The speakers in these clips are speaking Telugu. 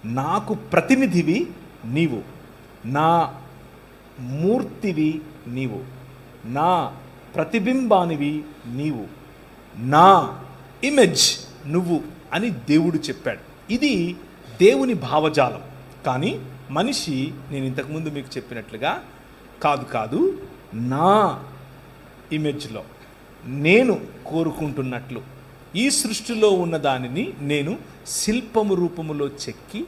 నాకు ప్రతినిధివి నీవు, నా మూర్తివి నీవు, నా ప్రతిబింబానివి నీవు, నా ఇమేజ్ నువ్వు అని దేవుడు చెప్పాడు. ఇది దేవుని భావజాలం. కానీ మనిషి, నేను ఇంతకుముందు మీకు చెప్పినట్లుగా కాదు, నా ఇమేజ్లో నేను కోరుకుంటున్నట్లు ఈ సృష్టిలో ఉన్న దానిని నేను శిల్పము రూపములో చెక్కి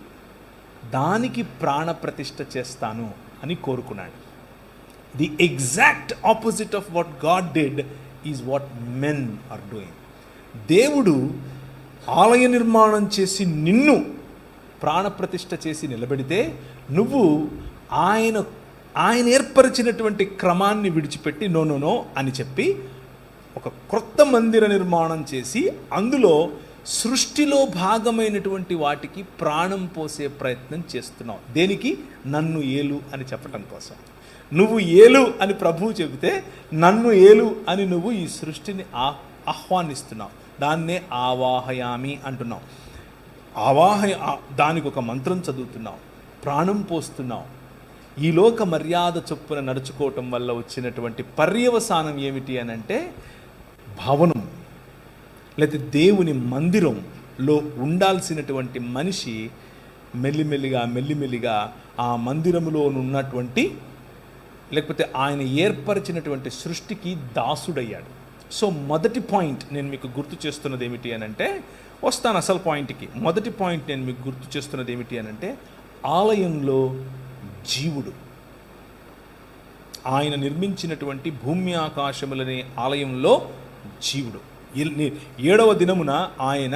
దానికి ప్రాణప్రతిష్ఠ చేస్తాను అని కోరుకున్నాడు. The exact opposite of what God did is what men are doing. దేవుడు ఆలయ నిర్మాణం చేసి నిన్ను ప్రాణప్రతిష్ఠ చేసి నిలబెడితే నువ్వు ఆయన ఏర్పరిచినటువంటి క్రమాన్ని విడిచిపెట్టి నో అని చెప్పి ఒక క్రొత్త మందిర నిర్మాణం చేసి అందులో సృష్టిలో భాగమైనటువంటి వాటికి ప్రాణం పోసే ప్రయత్నం చేస్తున్నావు. దేనికి? నన్ను ఏలు అని చెప్పటం కోసం. నువ్వు ఏలు అని ప్రభువు చెబితే నన్ను ఏలు అని నువ్వు ఈ సృష్టిని ఆహ్వానిస్తున్నావు. దాన్నే ఆవాహయామి అంటున్నావు. దానికి ఒక మంత్రం చదువుతున్నావు, ప్రాణం పోస్తున్నావు. ఈ లోక మర్యాద చొప్పున నడుచుకోవటం వల్ల వచ్చినటువంటి పర్యవసానం ఏమిటి అని అంటే, భవనం లేకపోతే దేవుని మందిరంలో ఉండాల్సినటువంటి మనిషి మెల్లిమెల్లిగా ఆ మందిరములో ఉన్నటువంటి లేకపోతే ఆయన ఏర్పరిచినటువంటి సృష్టికి దాసుడయ్యాడు. సో మొదటి పాయింట్ నేను మీకు గుర్తు చేస్తున్నది ఏమిటి అని అంటే, వస్తాను అసలు పాయింట్కి. మొదటి పాయింట్ నేను మీకు గుర్తు చేస్తున్నది ఏమిటి అని అంటే, ఆలయంలో జీవుడు, ఆయన నిర్మించినటువంటి భూమి ఆకాశములనే ఆలయంలో జీవుడు. 7వ దినమున ఆయన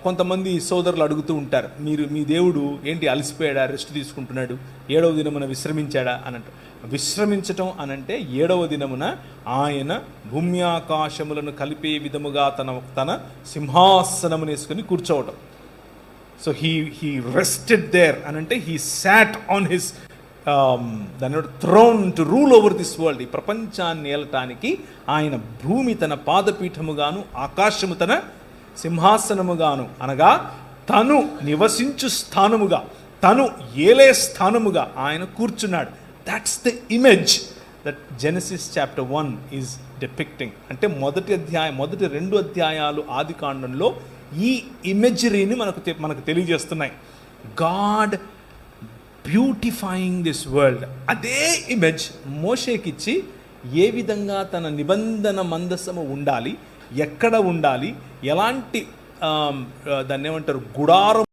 కొంతమంది సోదరులు అడుగుతూ ఉంటారు, మీ దేవుడు ఏంటి అలసిపోయాడా, రెస్ట్ తీసుకుంటున్నాడు, 7వ దినమున విశ్రమించాడా అని అంటారు. విశ్రమించటం అనంటే 7వ దినమున ఆయన భూమి ఆకాశములను కలిపే విధముగా తన సింహాసనమును వేసుకొని కూర్చోవటం. సో హీ రెస్టెడ్ దేర్ అనంటే హీ సాట్ ఆన్ హిస్ దాని throne to rule over this world. ఈ ప్రపంచాన్ని ఏలటానికి ఆయన భూమి తన పాదపీఠముగాను ఆకాశము తన సింహాసనముగాను, అనగా తను నివసించు స్థానముగా, తను ఏలే స్థానముగా ఆయన కూర్చున్నాడు. That's the image that Genesis chapter 1 is depicting. అంటే మొదటి 2 అధ్యాయాలు ఆది కాండంలో ఈ ఇమేజరీని మనకు తెలియజేస్తున్నాయి. God beautifying this world. అదే ఇమేజ్ మోషేకిచ్చి ఏ విధంగా తన నిబంధన మందసము ఉండాలి, ఎక్కడ ఉండాలి, ఎలాంటి దాన్ని ఏమంటారు గుడారం